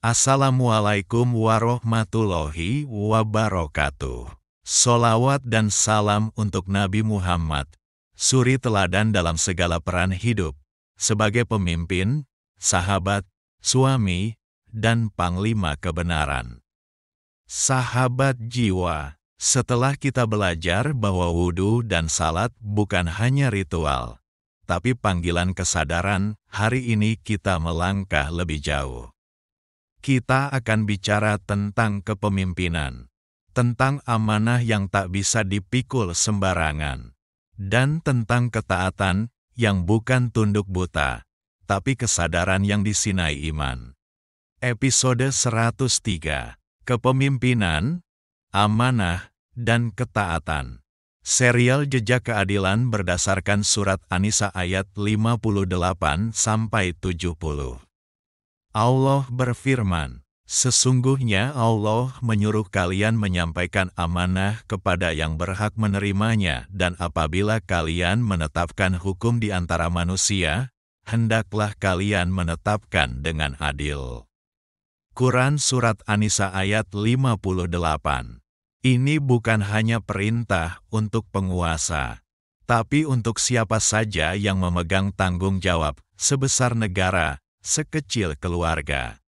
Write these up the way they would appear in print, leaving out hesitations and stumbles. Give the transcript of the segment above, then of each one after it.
Assalamualaikum warahmatullahi wabarakatuh. Sholawat dan salam untuk Nabi Muhammad, suri teladan dalam segala peran hidup, sebagai pemimpin, sahabat, suami, dan panglima kebenaran. Sahabat jiwa, setelah kita belajar bahwa wudhu dan salat bukan hanya ritual, tapi panggilan kesadaran, hari ini kita melangkah lebih jauh. Kita akan bicara tentang kepemimpinan, tentang amanah yang tak bisa dipikul sembarangan, dan tentang ketaatan yang bukan tunduk buta, tapi kesadaran yang disinai iman. Episode 103, Kepemimpinan, Amanah, dan Ketaatan. Serial Jejak Keadilan berdasarkan Surat An-Nisa ayat 58-70. Allah berfirman, sesungguhnya Allah menyuruh kalian menyampaikan amanah kepada yang berhak menerimanya, dan apabila kalian menetapkan hukum di antara manusia, hendaklah kalian menetapkan dengan adil. Quran Surat An-Nisa ayat 58. Ini bukan hanya perintah untuk penguasa, tapi untuk siapa saja yang memegang tanggung jawab, sebesar negara, sekecil keluarga.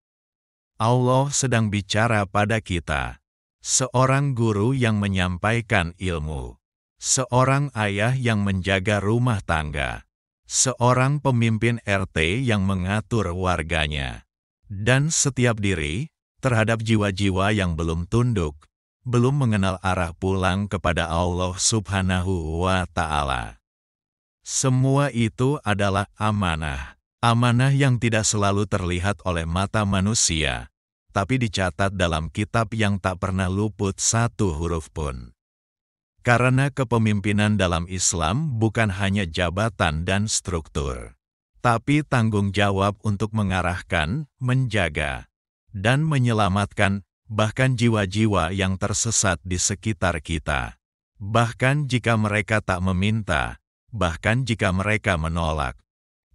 Allah sedang bicara pada kita, seorang guru yang menyampaikan ilmu, seorang ayah yang menjaga rumah tangga, seorang pemimpin RT yang mengatur warganya, dan setiap diri terhadap jiwa-jiwa yang belum tunduk, belum mengenal arah pulang kepada Allah Subhanahu wa Ta'ala. Semua itu adalah amanah. Amanah yang tidak selalu terlihat oleh mata manusia, tapi dicatat dalam kitab yang tak pernah luput satu huruf pun. Karena kepemimpinan dalam Islam bukan hanya jabatan dan struktur, tapi tanggung jawab untuk mengarahkan, menjaga, dan menyelamatkan bahkan jiwa-jiwa yang tersesat di sekitar kita. Bahkan jika mereka tak meminta, bahkan jika mereka menolak.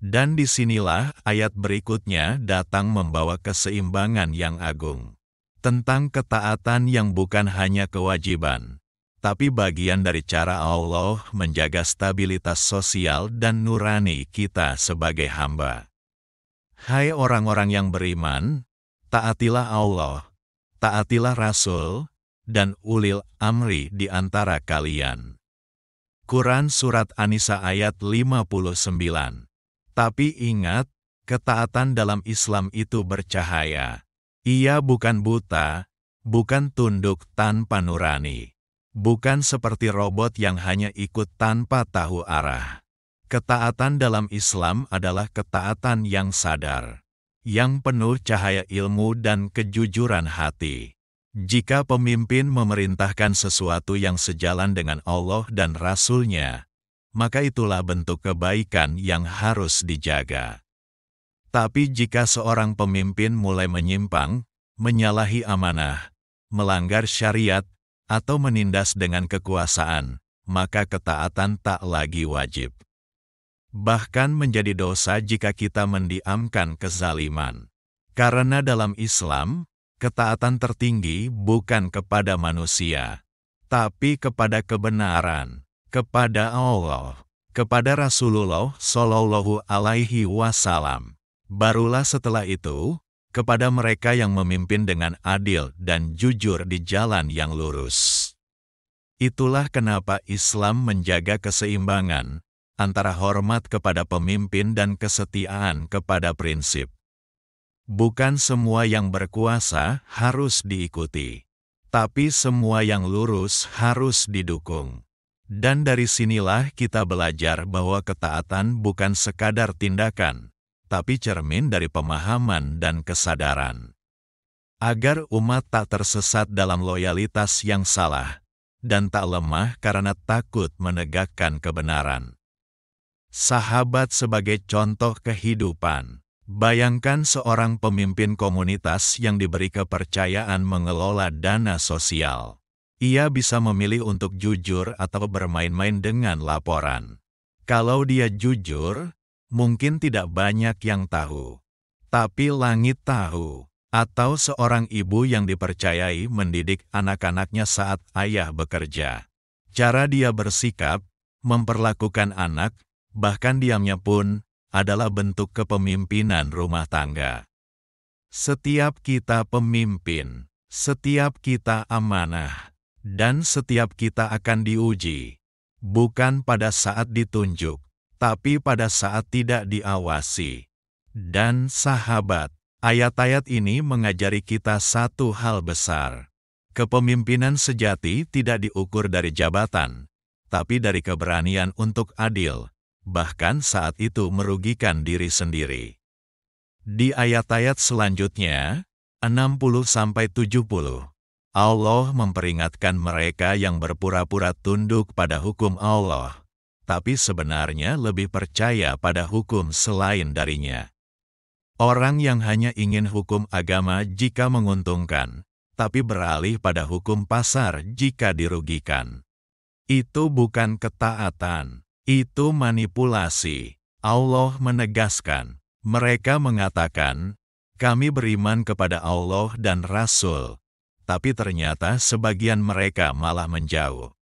Dan disinilah ayat berikutnya datang membawa keseimbangan yang agung. Tentang ketaatan yang bukan hanya kewajiban, tapi bagian dari cara Allah menjaga stabilitas sosial dan nurani kita sebagai hamba. Hai orang-orang yang beriman, taatilah Allah, taatilah Rasul, dan ulil amri di antara kalian. Quran Surat An-Nisa ayat 59. Tapi ingat, ketaatan dalam Islam itu bercahaya. Ia bukan buta, bukan tunduk tanpa nurani, bukan seperti robot yang hanya ikut tanpa tahu arah. Ketaatan dalam Islam adalah ketaatan yang sadar, yang penuh cahaya ilmu dan kejujuran hati. Jika pemimpin memerintahkan sesuatu yang sejalan dengan Allah dan Rasul-Nya, maka itulah bentuk kebaikan yang harus dijaga. Tapi jika seorang pemimpin mulai menyimpang, menyalahi amanah, melanggar syariat, atau menindas dengan kekuasaan, maka ketaatan tak lagi wajib. Bahkan menjadi dosa jika kita mendiamkan kezaliman. Karena dalam Islam, ketaatan tertinggi bukan kepada manusia, tapi kepada kebenaran, kepada Allah, kepada Rasulullah Shallallahu Alaihi Wasallam. Barulah setelah itu, kepada mereka yang memimpin dengan adil dan jujur di jalan yang lurus. Itulah kenapa Islam menjaga keseimbangan antara hormat kepada pemimpin dan kesetiaan kepada prinsip. Bukan semua yang berkuasa harus diikuti, tapi semua yang lurus harus didukung. Dan dari sinilah kita belajar bahwa ketaatan bukan sekadar tindakan, tapi cermin dari pemahaman dan kesadaran. Agar umat tak tersesat dalam loyalitas yang salah, dan tak lemah karena takut menegakkan kebenaran. Sahabat sebagai contoh kehidupan. Bayangkan seorang pemimpin komunitas yang diberi kepercayaan mengelola dana sosial. Ia bisa memilih untuk jujur atau bermain-main dengan laporan. Kalau dia jujur, mungkin tidak banyak yang tahu. Tapi langit tahu, Atau seorang ibu yang dipercayai mendidik anak-anaknya saat ayah bekerja. Cara dia bersikap, memperlakukan anak, bahkan diamnya pun, adalah bentuk kepemimpinan rumah tangga. Setiap kita pemimpin, setiap kita amanah, dan setiap kita akan diuji, bukan pada saat ditunjuk, tapi pada saat tidak diawasi. Dan sahabat, ayat-ayat ini mengajari kita satu hal besar. Kepemimpinan sejati tidak diukur dari jabatan, tapi dari keberanian untuk adil, bahkan saat itu merugikan diri sendiri. Di ayat-ayat selanjutnya, 60-70, Allah memperingatkan mereka yang berpura-pura tunduk pada hukum Allah, tapi sebenarnya lebih percaya pada hukum selain darinya. Orang yang hanya ingin hukum agama jika menguntungkan, tapi beralih pada hukum pasar jika dirugikan. Itu bukan ketaatan, itu manipulasi. Allah menegaskan, mereka mengatakan, kami beriman kepada Allah dan Rasul, tapi ternyata sebagian mereka malah menjauh.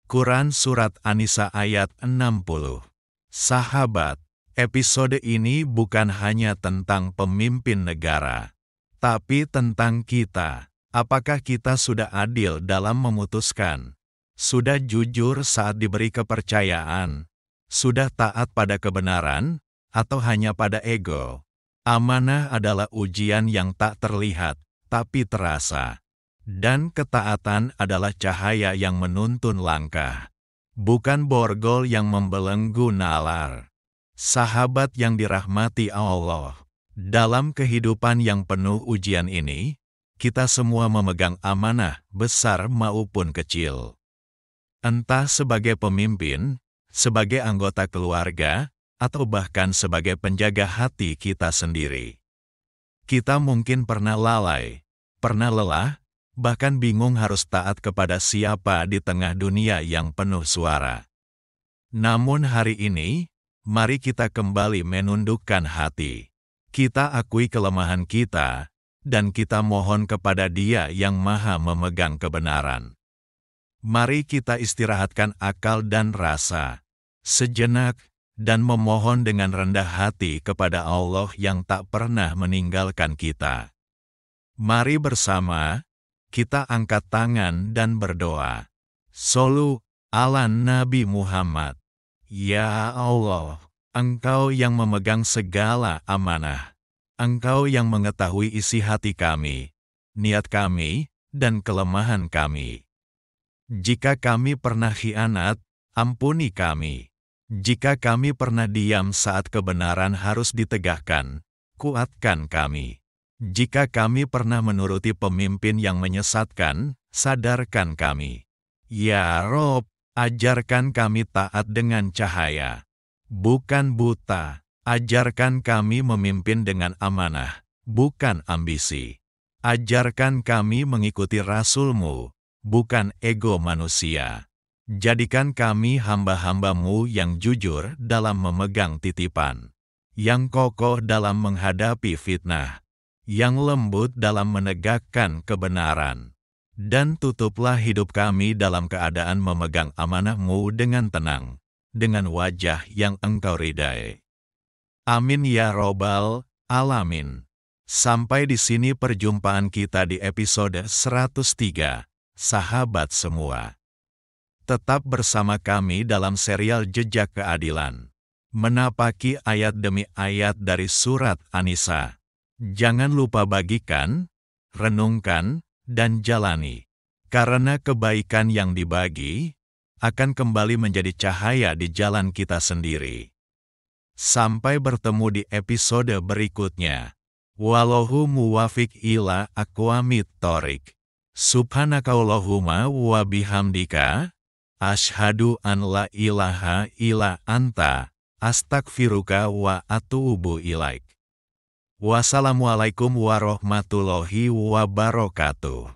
Quran Surat An-Nisa ayat 60. Sahabat, episode ini bukan hanya tentang pemimpin negara, tapi tentang kita. Apakah kita sudah adil dalam memutuskan? Sudah jujur saat diberi kepercayaan? Sudah taat pada kebenaran? Atau hanya pada ego? Amanah adalah ujian yang tak terlihat, tapi terasa. Dan ketaatan adalah cahaya yang menuntun langkah, bukan borgol yang membelenggu nalar. Sahabat yang dirahmati Allah, dalam kehidupan yang penuh ujian ini, kita semua memegang amanah besar maupun kecil. Entah sebagai pemimpin, sebagai anggota keluarga, atau bahkan sebagai penjaga hati kita sendiri. Kita mungkin pernah lalai, pernah lelah, bahkan bingung harus taat kepada siapa di tengah dunia yang penuh suara. Namun hari ini, mari kita kembali menundukkan hati. Kita akui kelemahan kita, dan kita mohon kepada Dia yang Maha memegang kebenaran. Mari kita istirahatkan akal dan rasa sejenak, dan memohon dengan rendah hati kepada Allah yang tak pernah meninggalkan kita. Mari bersama, kita angkat tangan dan berdoa. Shollu ala Nabi Muhammad. Ya Allah, Engkau yang memegang segala amanah. Engkau yang mengetahui isi hati kami, niat kami, dan kelemahan kami. Jika kami pernah khianat, ampuni kami. Jika kami pernah diam saat kebenaran harus ditegakkan, kuatkan kami. Jika kami pernah menuruti pemimpin yang menyesatkan, sadarkan kami. Ya Rob, ajarkan kami taat dengan cahaya, bukan buta. Ajarkan kami memimpin dengan amanah, bukan ambisi. Ajarkan kami mengikuti Rasul-Mu, bukan ego manusia. Jadikan kami hamba-hamba-Mu yang jujur dalam memegang titipan, yang kokoh dalam menghadapi fitnah, yang lembut dalam menegakkan kebenaran. Dan tutuplah hidup kami dalam keadaan memegang amanah-Mu dengan tenang, dengan wajah yang Engkau ridai. Amin ya Robbal Alamin. Sampai di sini perjumpaan kita di episode 103, sahabat semua. Tetap bersama kami dalam serial Jejak Keadilan, menapaki ayat demi ayat dari Surat An-Nisa. Jangan lupa bagikan, renungkan, dan jalani. Karena kebaikan yang dibagi, akan kembali menjadi cahaya di jalan kita sendiri. Sampai bertemu di episode berikutnya. Wallahu muwafiq ila aqwamit thoriq. Subhanakallahumma wa bihamdika. Asyhadu an la ilaha illa anta, astaghfiruka wa atubu ilaik. Wassalamualaikum warahmatullahi wabarakatuh.